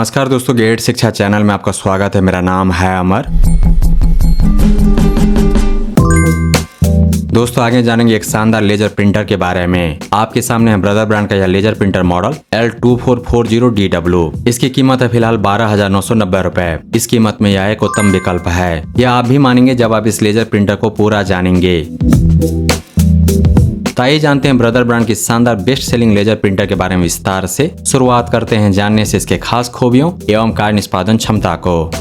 नमस्कार दोस्तों, गेट शिक्षा चैनल में आपका स्वागत है। मेरा नाम है अमर। दोस्तों आगे जानेंगे एक शानदार लेजर प्रिंटर के बारे में। आपके सामने है ब्रदर ब्रांड का यह लेजर प्रिंटर मॉडल L2440DW। इसकी कीमत है फिलहाल 12,990 रुपए। इस कीमत में यह एक उत्तम विकल्प है, यह आप भी मानेंगे जब आप इस लेजर प्रिंटर को पूरा जानेंगे। तो आइए जानते हैं ब्रदर ब्रांड की शानदार बेस्ट सेलिंग लेजर प्रिंटर के बारे में विस्तार से। शुरुआत करते हैं जानने से इसके खास खूबियों एवं कार्य निष्पादन क्षमता को।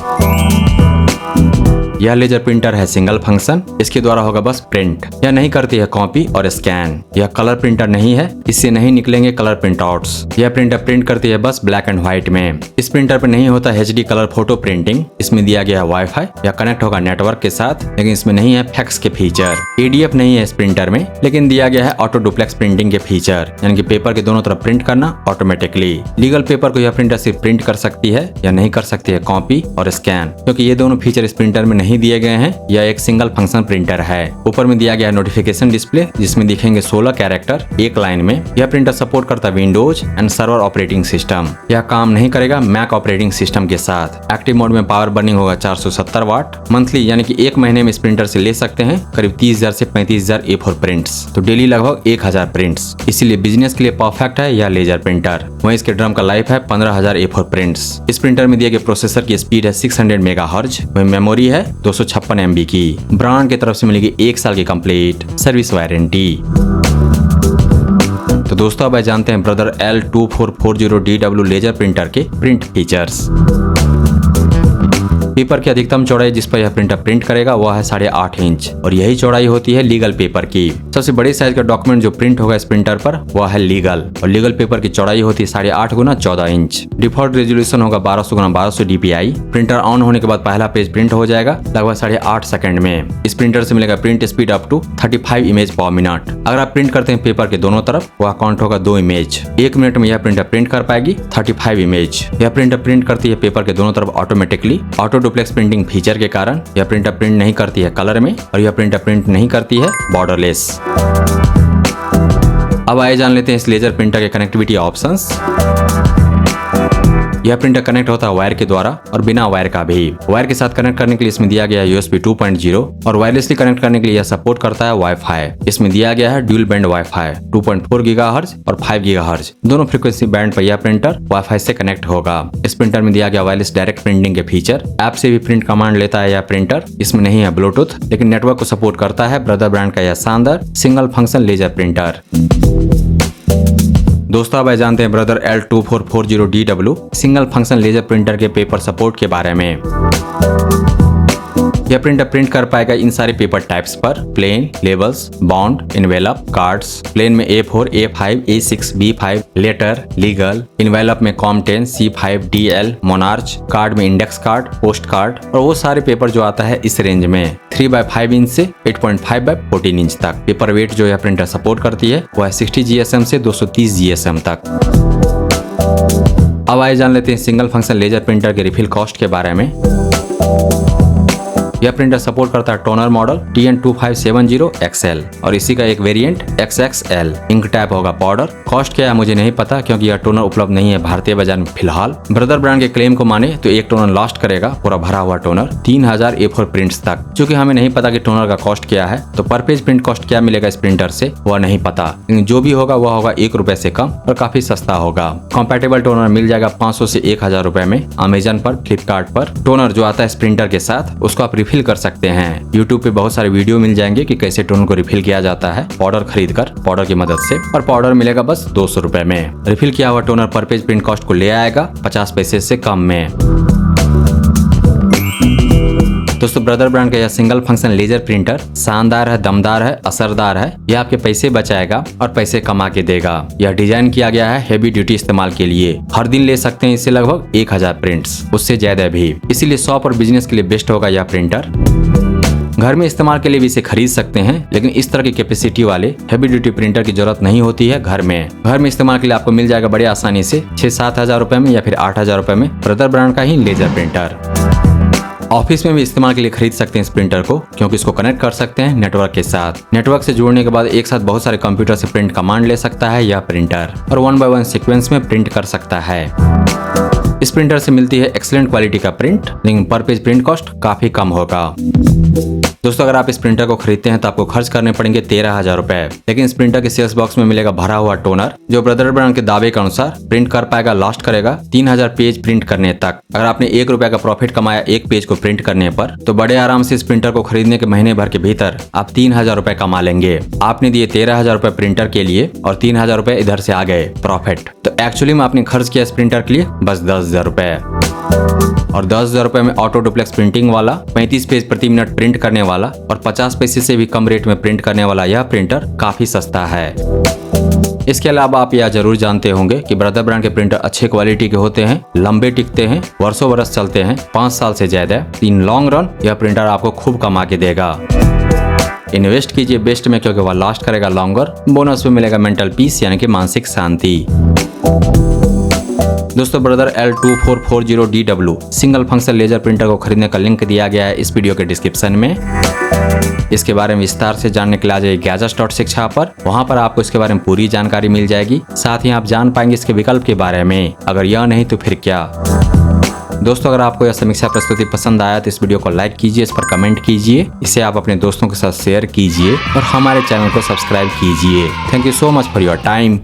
यह लेजर प्रिंटर है सिंगल फंक्शन। इसके द्वारा होगा बस प्रिंट। यह नहीं करती है कॉपी और स्कैन। यह कलर प्रिंटर नहीं है, इससे नहीं निकलेंगे कलर प्रिंटआउट्स। यह प्रिंटर प्रिंट करती है बस ब्लैक एंड व्हाइट में। इस प्रिंटर पर नहीं होता HD कलर फोटो प्रिंटिंग। इसमें दिया गया है वाईफाई। यह कनेक्ट होगा नेटवर्क के साथ, लेकिन इसमें नहीं है फैक्स के फीचर। ADF नहीं है इस प्रिंटर में, लेकिन दिया गया है ऑटो डुप्लेक्स प्रिंटिंग के फीचर, यानी कि पेपर के दोनों तरफ प्रिंट करना ऑटोमेटिकली। लीगल पेपर को यह प्रिंटर सिर्फ प्रिंट कर सकती है या नहीं कर सकती है कॉपी और स्कैन, क्योंकि ये दोनों फीचर इस प्रिंटर में नहीं दिए गए हैं। यह एक सिंगल फंक्शन प्रिंटर है। ऊपर में दिया गया है नोटिफिकेशन डिस्प्ले, जिसमें दिखेंगे 16 कैरेक्टर एक लाइन में। यह प्रिंटर सपोर्ट करता है Windows and server operating system. यह काम नहीं करेगा मैक ऑपरेटिंग सिस्टम के साथ। एक्टिव मोड में पावर बर्निंग होगा 470 वाट मंथली, यानी कि एक महीने में इस प्रिंटर से ले सकते हैं करीब 30,000 से 35,000 A4 प्रिंट्स, तो डेली लगभग 1,000 प्रिंट्स। इसीलिए बिजनेस के लिए परफेक्ट है यह लेजर प्रिंटर। वहीं इसके ड्रम का लाइफ है 15,000 A4 प्रिंट्स। इस प्रिंटर में दिए गए प्रोसेसर की स्पीड है 600 मेगाहर्ट्ज। वहीं मेमोरी है 256 MB की। ब्रांड की तरफ से मिलेगी 1 साल की कंप्लीट सर्विस वारंटी। तो दोस्तों अब जानते हैं ब्रदर L2440DW लेजर प्रिंटर के प्रिंट फीचर्स। पेपर की अधिकतम चौड़ाई जिस पर यह प्रिंटर प्रिंट करेगा वह है 8.5 इंच, और यही चौड़ाई होती है लीगल पेपर की। सबसे बड़े साइज का डॉक्यूमेंट जो प्रिंट होगा इस प्रिंटर पर वह है लीगल, और लीगल पेपर की चौड़ाई होती है 8.5 गुना 14 इंच। डिफॉल्ट रेजोल्यूशन होगा 1200 गुना 1200 DPI। प्रिंटर ऑन होने के बाद पहला पेज प्रिंट हो जाएगा लगभग 8.5 सेकंड में। इस प्रिंटर से मिलेगा print speed up to 35 image per minute. अगर आप प्रिंट करते हैं पेपर के दोनों तरफ, वह काउंट होगा 2 इमेज। 1 मिनट में यह प्रिंटर प्रिंट कर पाएगी 35 इमेज। यह प्रिंटर प्रिंट करती है पेपर के दोनों तरफ automatically. Auto duplex printing feature के कारण यह प्रिंटर प्रिंट नहीं करती है कलर में, और यह प्रिंटर प्रिंट नहीं करती है बॉर्डरलेस। अब आइए जान लेते हैं इस लेजर प्रिंटर के कनेक्टिविटी ऑप्शंस। यह प्रिंटर कनेक्ट होता है वायर के द्वारा और बिना वायर का भी। वायर के साथ कनेक्ट करने के लिए इसमें दिया गया है USB 2.0, और वायरलेसली कनेक्ट करने के लिए यह सपोर्ट करता है वाईफाई। इसमें दिया गया है ड्यूल बैंड वाईफाई 2.4 GHz और 5 GHz दोनों फ्रीक्वेंसी बैंड पर यह प्रिंटर वाईफाई से कनेक्ट होगा। इस प्रिंटर में दिया गया वायरलेस डायरेक्ट प्रिंटिंग के फीचर। ऐप से भी प्रिंट कमांड लेता है यह प्रिंटर। इसमें नहीं है ब्लूटूथ, लेकिन नेटवर्क को सपोर्ट करता है ब्रदर ब्रांड का यह शानदार सिंगल फंक्शन लेजर प्रिंटर। दोस्तों अब जानते हैं Brother L2440DW single function laser printer के पेपर सपोर्ट के बारे में। यह प्रिंटर प्रिंट कर पाएगा इन सारे पेपर टाइप्स पर: plain, labels, bond, envelope, cards. Plain में A4, A5, A6, B5, letter, legal. Envelope में Com10, C5, DL, monarch. Card में इंडेक्स कार्ड, पोस्ट कार्ड, और वो सारे पेपर जो आता है इस रेंज में 3/5 इंच से 8.5/14 इंच तक। पेपर वेट जो यह प्रिंटर सपोर्ट करती है वह है 60 GSM से 230 GSM तक। अब आइए जान लेते हैं सिंगल फंक्शन लेजर प्रिंटर के रिफिल कॉस्ट के बारे में। यह प्रिंटर सपोर्ट करता है टोनर मॉडल TN2570XL, और इसी का एक वेरिएंट XXL। इंक टैप होगा पाउडर। कॉस्ट क्या है मुझे नहीं पता, क्योंकि यह टोनर उपलब्ध नहीं है भारतीय बाजार में फिलहाल। ब्रदर ब्रांड के क्लेम को माने तो एक टोनर लास्ट करेगा पूरा भरा हुआ टोनर 3000 A4 प्रिंट्स तक। चूंकि हमें नहीं पता कि टोनर का कॉस्ट क्या है, तो पर पेज प्रिंट कॉस्ट क्या मिलेगा इस प्रिंटर से वह नहीं पता, लेकिन जो भी होगा वह होगा 1 रुपए से कम और काफी सस्ता होगा। कॉम्पैटिबल टोनर मिल जाएगा 500 से 1000 रुपए में अमेजन पर, फ्लिपकार्ट पर। टोनर जो आता है इस प्रिंटर के साथ उसको आप रिफिल कर सकते हैं। यूट्यूब पे बहुत सारे वीडियो मिल जाएंगे कि कैसे टोनर को रिफिल किया जाता है पाउडर खरीद कर, पाउडर की मदद से। और पाउडर मिलेगा बस 200 रुपए में। रिफिल किया हुआ टोनर पर पेज प्रिंट कॉस्ट को ले आएगा 50 पैसे से कम में। दोस्तों ब्रदर ब्रांड का यह सिंगल फंक्शन लेजर प्रिंटर शानदार है, दमदार है, असरदार है। यह आपके पैसे बचाएगा और पैसे कमा के देगा। यह डिजाइन किया गया है हेवी ड्यूटी इस्तेमाल के लिए। हर दिन ले सकते हैं इससे लगभग 1000 प्रिंट्स, उससे ज्यादा भी। इसीलिए शॉप और बिजनेस के लिए बेस्ट होगा यह प्रिंटर। घर में इस्तेमाल के लिए भी इसे खरीद सकते हैं, लेकिन इस तरह की कैपेसिटी वाले हेवी ड्यूटी प्रिंटर की जरूरत नहीं होती है घर में। घर में इस्तेमाल के लिए आपको मिल जाएगा बड़े आसानी से 6-7 हजार रुपए में या फिर 8,000 रुपए में ब्रदर ब्रांड का ही लेजर प्रिंटर। ऑफिस में भी इस्तेमाल के लिए खरीद सकते हैं इस प्रिंटर को, क्योंकि इसको कनेक्ट कर सकते हैं नेटवर्क के साथ। नेटवर्क से जुड़ने के बाद एक साथ बहुत सारे कंप्यूटर से प्रिंट कमांड ले सकता है यह प्रिंटर, और 1 by 1 सीक्वेंस में प्रिंट कर सकता है। इस प्रिंटर से मिलती है एक्सीलेंट क्वालिटी का प्रिंट, लेकिन पर पेज प्रिंट कॉस्ट काफी कम होगा। दोस्तों अगर आप इस प्रिंटर को खरीदते हैं तो आपको खर्च करने पड़ेंगे 13,000 रुपए, लेकिन इस प्रिंटर के सेल्स बॉक्स में मिलेगा भरा हुआ टोनर, जो ब्रदर ब्रांड के दावे के अनुसार प्रिंट कर पाएगा, लास्ट करेगा 3,000 पेज प्रिंट करने तक। अगर आपने 1 रुपया का प्रॉफिट कमाया एक पेज को प्रिंट करने पर, तो बड़े आराम से इस प्रिंटर को खरीदने के महीने भर के भीतर आप 3,000 रुपए कमा लेंगे। आपने दिए 13,000 रुपए प्रिंटर के लिए और 3,000 रुपए इधर से आ गए प्रॉफिट। तो एक्चुअली में आपने खर्च किया इस प्रिंटर के लिए बस 10,000 रुपए, और 10,000 रुपए में ऑटो डुप्लेक्स प्रिंटिंग वाला, 35 पेज प्रति मिनट प्रिंट करने वाला और 50 पैसे से भी कम रेट में प्रिंट करने वाला यह प्रिंटर काफी सस्ता है। इसके अलावा आप यह जरूर जानते होंगे कि ब्रदर ब्रांड के प्रिंटर अच्छे क्वालिटी के होते हैं, लंबे टिकते हैं, वर्षों बरस चलते हैं, 5 साल से ज्यादा। इन लॉन्ग रन यह प्रिंटर आपको खूब कमा के देगा। इन्वेस्ट कीजिए बेस्ट में, क्योंकि वह लास्ट करेगा लॉन्गर। बोनस में मिलेगा मेंटल पीस यानी कि मानसिक शांति। दोस्तों Brother L2440DW single function laser printer को खरीदने का लिंक दिया गया है इस वीडियो के डिस्क्रिप्शन में। इसके बारे में विस्तार से जानने के लिए आ जाइए gadgets.शिक्षा पर, वहां पर आपको इसके बारे में पूरी जानकारी मिल जाएगी। साथ ही आप जान पाएंगे इसके विकल्प के बारे में। अगर यह नहीं तो फिर क्या। दोस्तों अगर आपको यह समीक्षा प्रस्तुति पसंद आया तो इस वीडियो को लाइक कीजिए, इस पर कमेंट कीजिए, इसे आप अपने दोस्तों के साथ शेयर कीजिए और हमारे चैनल को सब्सक्राइब कीजिए। Thank you so much for your time.